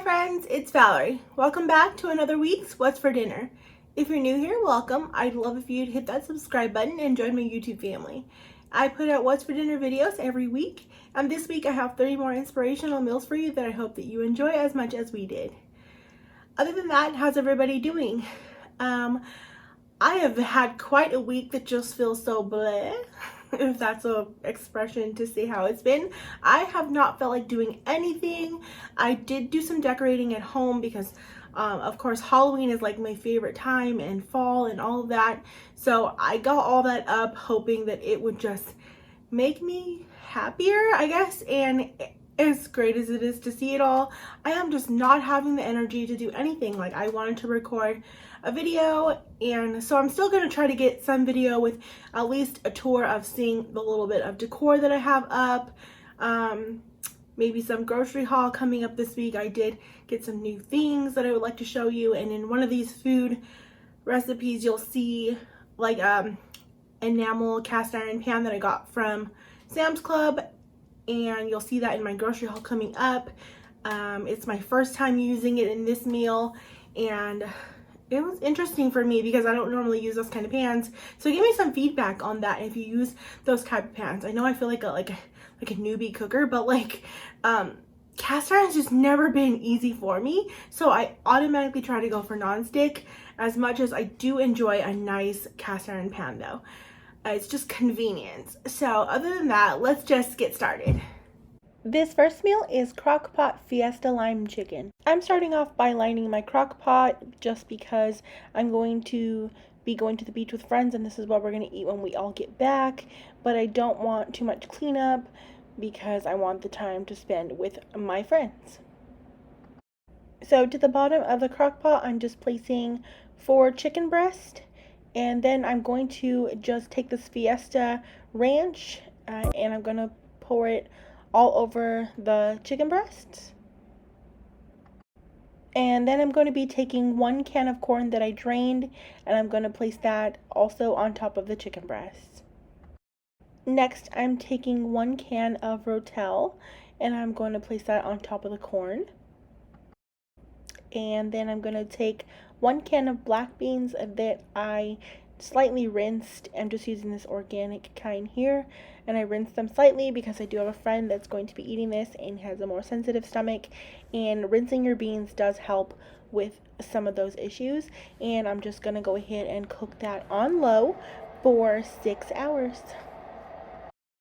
friends, it's Valerie. Welcome back to another week's What's for Dinner. If you're new here, welcome. I'd love if you'd hit that subscribe button and join my YouTube family. I put out What's for Dinner videos every week, and this week I have 30 more inspirational meals for you that I hope that you enjoy as much as we did. Other than that, how's everybody doing? I have had quite a week that just feels so bleh, if that's an expression to say how it's been. I have not felt like doing anything. I did do some decorating at home because of course Halloween is like my favorite time, and fall and all of that. So I got all that up hoping that it would just make me happier, I guess. And as great as it is to see it all, I am just not having the energy to do anything. Like, I wanted to record a video, and so I'm still going to try to get some video with at least a tour of seeing the little bit of decor that I have up. Maybe some grocery haul coming up this week. I did get some new things that I would like to show you, and in one of these food recipes you'll see like enamel cast iron pan that I got from Sam's Club, and you'll see that in my grocery haul coming up. It's my first time using it in this meal, and it was interesting for me because I don't normally use those kind of pans. So give me some feedback on that if you use those type of pans. I know I feel like a newbie cooker, but like cast iron has just never been easy for me. So I automatically try to go for nonstick, as much as I do enjoy a nice cast iron pan though. It's just convenience. So other than that, let's just get started. This first meal is Crockpot Fiesta Lime Chicken. I'm starting off by lining my Crockpot just because I'm going to be going to the beach with friends, and this is what we're going to eat when we all get back. But I don't want too much cleanup because I want the time to spend with my friends. So to the bottom of the Crockpot, I'm just placing 4 chicken breasts. And then I'm going to just take this Fiesta ranch and I'm going to pour it all over the chicken breasts. And then I'm going to be taking 1 can of corn that I drained, and I'm going to place that also on top of the chicken breasts. Next, I'm taking 1 can of rotel, and I'm going to place that on top of the corn. And then I'm going to take 1 can of black beans that I slightly rinsed. I'm just using this organic kind here, and I rinsed them slightly because I do have a friend that's going to be eating this and has a more sensitive stomach, and rinsing your beans does help with some of those issues. And I'm just going to go ahead and cook that on low for 6 hours.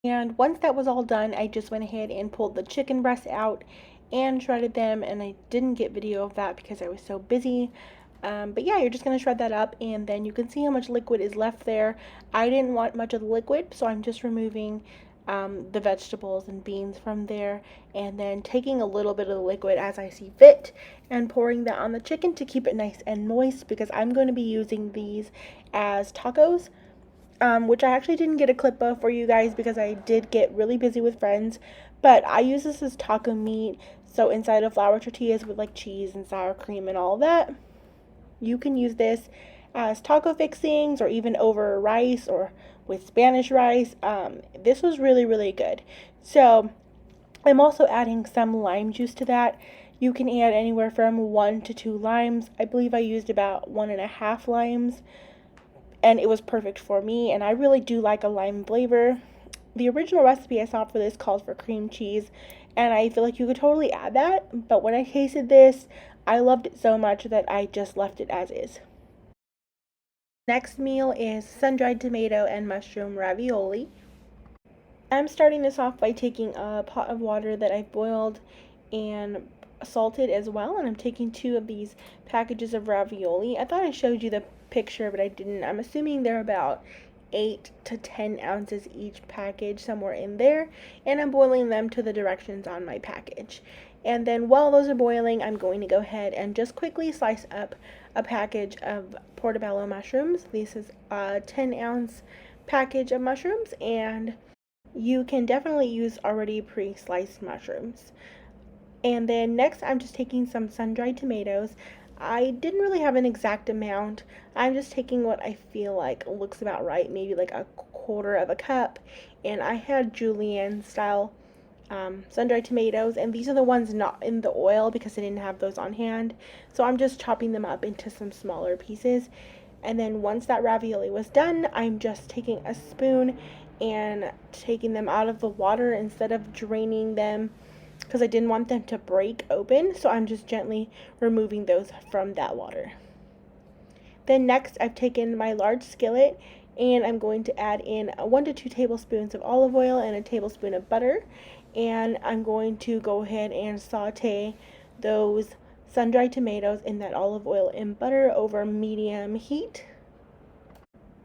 And once that was all done, I just went ahead and pulled the chicken breasts out and shredded them, and I didn't get video of that because I was so busy. But yeah, you're just going to shred that up, and then you can see how much liquid is left there. I didn't want much of the liquid, so I'm just removing the vegetables and beans from there, and then taking a little bit of the liquid as I see fit and pouring that on the chicken to keep it nice and moist, because I'm going to be using these as tacos, which I actually didn't get a clip of for you guys because I did get really busy with friends. But I use this as taco meat, so inside of flour tortillas with like cheese and sour cream and all that. You can use this as taco fixings or even over rice or with Spanish rice. This was really, really good. So I'm also adding some lime juice to that. You can add anywhere from 1 to 2 limes. I believe I used about 1.5 limes, and it was perfect for me, and I really do like a lime flavor. The original recipe I saw for this calls for cream cheese, and I feel like you could totally add that, but when I tasted this, I loved it so much that I just left it as is. Next meal is sun-dried tomato and mushroom ravioli. I'm starting this off by taking a pot of water that I've boiled and salted as well, and I'm taking 2 of these packages of ravioli. I thought I showed you the picture, but I didn't. I'm assuming they're about 8 to 10 ounces each package, somewhere in there, and I'm boiling them to the directions on my package. And then while those are boiling, I'm going to go ahead and just quickly slice up a package of portobello mushrooms. This is a 10-ounce package of mushrooms, and you can definitely use already pre-sliced mushrooms. And then next, I'm just taking some sun-dried tomatoes. I didn't really have an exact amount. I'm just taking what I feel like looks about right, maybe like a 1/4 of a cup. And I had julienne style sun-dried tomatoes, and these are the ones not in the oil because I didn't have those on hand. So I'm just chopping them up into some smaller pieces. And then once that ravioli was done, I'm just taking a spoon and taking them out of the water instead of draining them because I didn't want them to break open. So I'm just gently removing those from that water. Then next, I've taken my large skillet and I'm going to add in 1 to 2 tablespoons of olive oil and a tablespoon of butter. And I'm going to go ahead and saute those sun-dried tomatoes in that olive oil and butter over medium heat.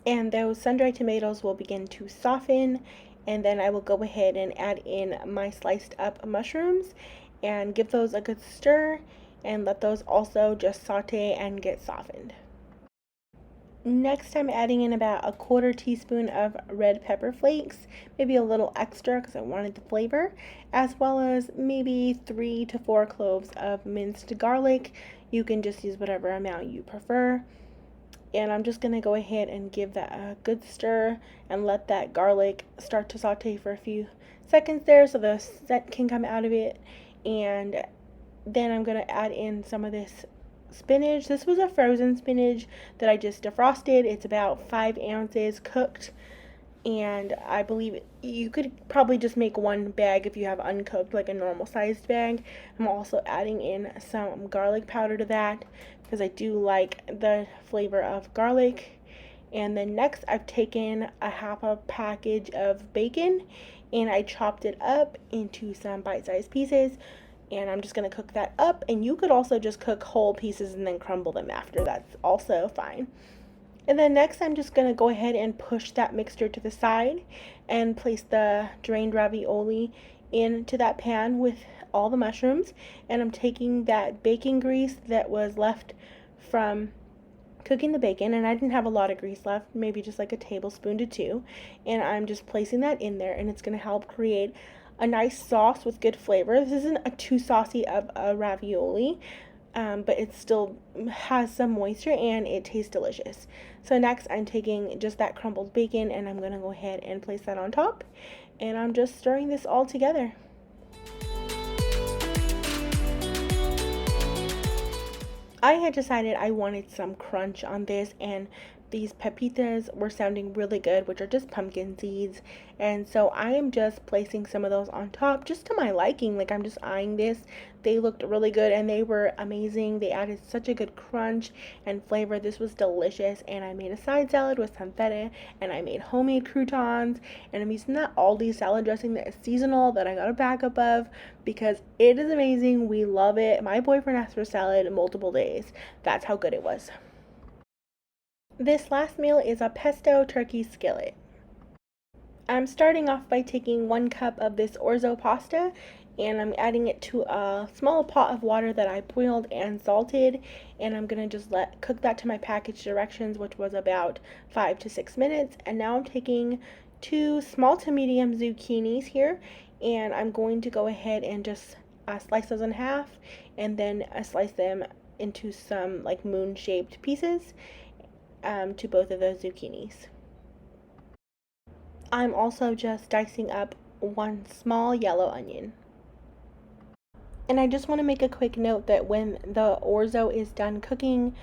And those sun-dried tomatoes will begin to soften, and then I will go ahead and add in my sliced up mushrooms and give those a good stir and let those also just saute and get softened. Next, I'm adding in about 1/4 teaspoon of red pepper flakes, maybe a little extra because I wanted the flavor, as well as maybe 3 to 4 cloves of minced garlic. You can just use whatever amount you prefer. And I'm just going to go ahead and give that a good stir and let that garlic start to saute for a few seconds there so the scent can come out of it. And then I'm going to add in some of this spinach. This was a frozen spinach that I just defrosted. It's about 5 ounces cooked, and I believe you could probably just make 1 bag if you have uncooked, like a normal sized bag. I'm also adding in some garlic powder to that because I do like the flavor of garlic. And then next, I've taken a half a package of bacon and I chopped it up into some bite-sized pieces. And I'm just going to cook that up, and you could also just cook whole pieces and then crumble them after. That's also fine. And then next, I'm just going to go ahead and push that mixture to the side and place the drained ravioli into that pan with all the mushrooms. And I'm taking that bacon grease that was left from cooking the bacon, and I didn't have a lot of grease left, maybe just like a tablespoon to 2, and I'm just placing that in there, and it's going to help create a nice sauce with good flavor. This isn't a too saucy of a ravioli, but it still has some moisture and it tastes delicious. So next, I'm taking just that crumbled bacon and I'm going to go ahead and place that on top, and I'm just stirring this all together. I had decided I wanted some crunch on this, and these pepitas were sounding really good, which are just pumpkin seeds. And so I am just placing some of those on top just to my liking. Like, I'm just eyeing this. They looked really good and they were amazing. They added such a good crunch and flavor. This was delicious. And I made a side salad with some feta, and I made homemade croutons, and I'm using that Aldi salad dressing that is seasonal that I got a backup of because it is amazing. We love it. My boyfriend asked for salad multiple days. That's how good it was. This last meal is a pesto turkey skillet. I'm starting off by taking 1 cup of this orzo pasta, and I'm adding it to a small pot of water that I boiled and salted, and I'm going to just cook that to my package directions, which was about 5 to 6 minutes. And now I'm taking 2 small to medium zucchinis here, and I'm going to go ahead and just slice those in half, and then slice them into some like moon-shaped pieces. To both of those zucchinis. I'm also just dicing up 1 small yellow onion. And I just want to make a quick note that when the orzo is done cooking,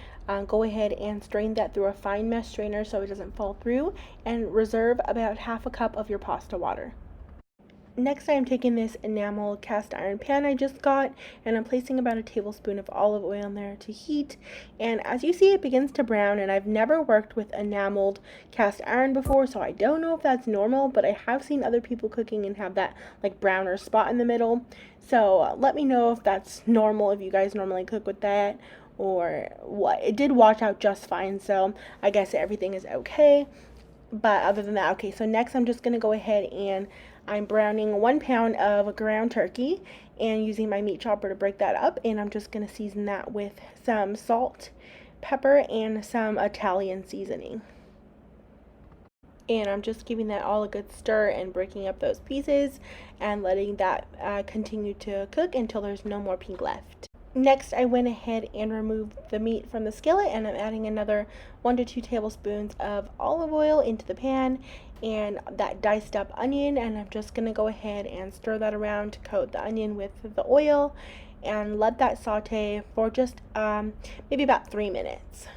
go ahead and strain that through a fine mesh strainer so it doesn't fall through, and reserve about half a cup of your pasta water. Next, I'm taking this enamel cast iron pan I just got, and I'm placing about a tablespoon of olive oil in there to heat. And as you see, it begins to brown, and I've never worked with enameled cast iron before, so I don't know if that's normal, but I have seen other people cooking and have that like browner spot in the middle. So let me know if that's normal, if you guys normally cook with that or what. It did wash out just fine, so I guess everything is okay. But other than that, okay, so next I'm just going to go ahead and I'm browning 1 pound of ground turkey and using my meat chopper to break that up, and I'm just going to season that with some salt, pepper, and some Italian seasoning. And I'm just giving that all a good stir and breaking up those pieces and letting that continue to cook until there's no more pink left. Next, I went ahead and removed the meat from the skillet, and I'm adding another 1 to 2 tablespoons of olive oil into the pan and that diced up onion, and I'm just going to go ahead and stir that around to coat the onion with the oil and let that saute for just maybe about 3 minutes.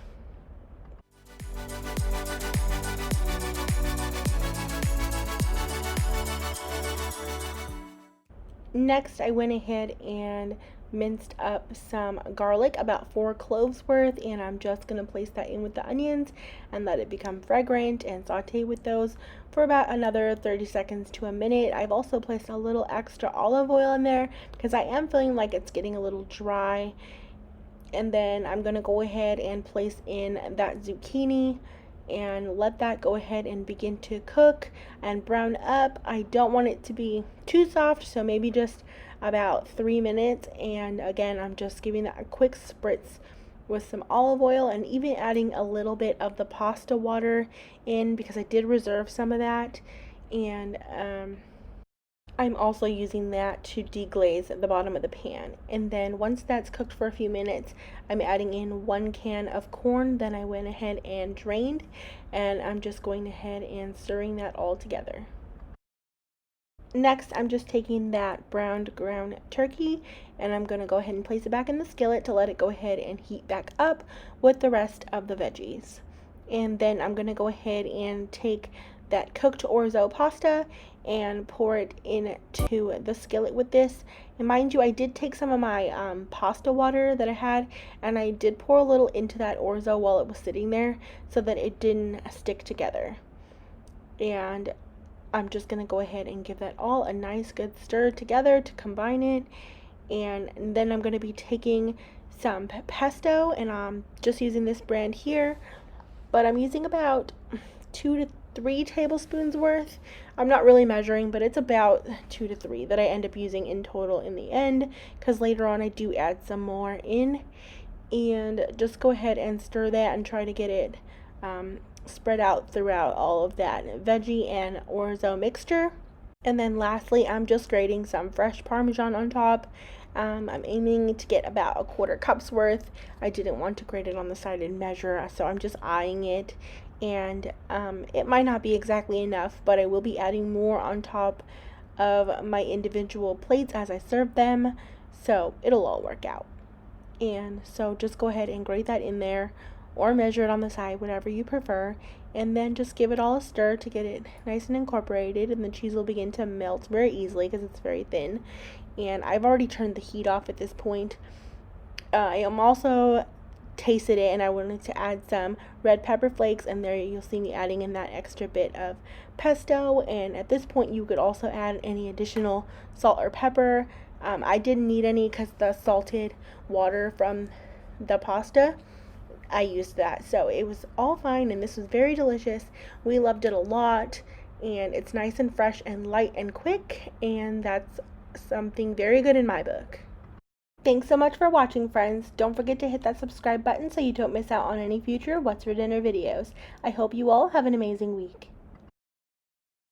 Next, I went ahead and minced up some garlic, about 4 cloves worth, and I'm just going to place that in with the onions and let it become fragrant and saute with those for about another 30 seconds to a minute. I've also placed a little extra olive oil in there because I am feeling like it's getting a little dry. And then I'm going to go ahead and place in that zucchini and let that go ahead and begin to cook and brown up. I don't want it to be too soft, so maybe just about 3 minutes. And again, I'm just giving that a quick spritz with some olive oil and even adding a little bit of the pasta water in because I did reserve some of that. And I'm also using that to deglaze the bottom of the pan. And then once that's cooked for a few minutes, I'm adding in 1 can of corn. Then I went ahead and drained, and I'm just going ahead and stirring that all together. Next, I'm just taking that browned ground turkey, and I'm going to go ahead and place it back in the skillet to let it go ahead and heat back up with the rest of the veggies. And then I'm going to go ahead and take that cooked orzo pasta and pour it into the skillet with this. And mind you, I did take some of my pasta water that I had, and I did pour a little into that orzo while it was sitting there so that it didn't stick together. And I'm just going to go ahead and give that all a nice good stir together to combine it. And then I'm going to be taking some pesto, and I'm just using this brand here, but I'm using about 2 to 3 tablespoons worth. I'm not really measuring, but it's about 2 to 3 that I end up using in total in the end, because later on I do add some more in. And just go ahead and stir that and try to get it spread out throughout all of that veggie and orzo mixture. And then lastly, I'm just grating some fresh Parmesan on top. I'm aiming to get about 1/4 cup's worth. I didn't want to grate it on the side and measure, so I'm just eyeing it. And it might not be exactly enough, but I will be adding more on top of my individual plates as I serve them, so it'll all work out. And so just go ahead and grate that in there or measure it on the side, whatever you prefer, and then just give it all a stir to get it nice and incorporated, and the cheese will begin to melt very easily because it's very thin. And I've already turned the heat off at this point. I am also tasted it, and I wanted to add some red pepper flakes, and there you'll see me adding in that extra bit of pesto. And at this point you could also add any additional salt or pepper. I didn't need any because the salted water from the pasta, I used that, so it was all fine, and this was very delicious. We loved it a lot, and it's nice and fresh and light and quick, and that's something very good in my book. Thanks so much for watching, friends. Don't forget to hit that subscribe button so you don't miss out on any future What's for Dinner videos. I hope you all have an amazing week.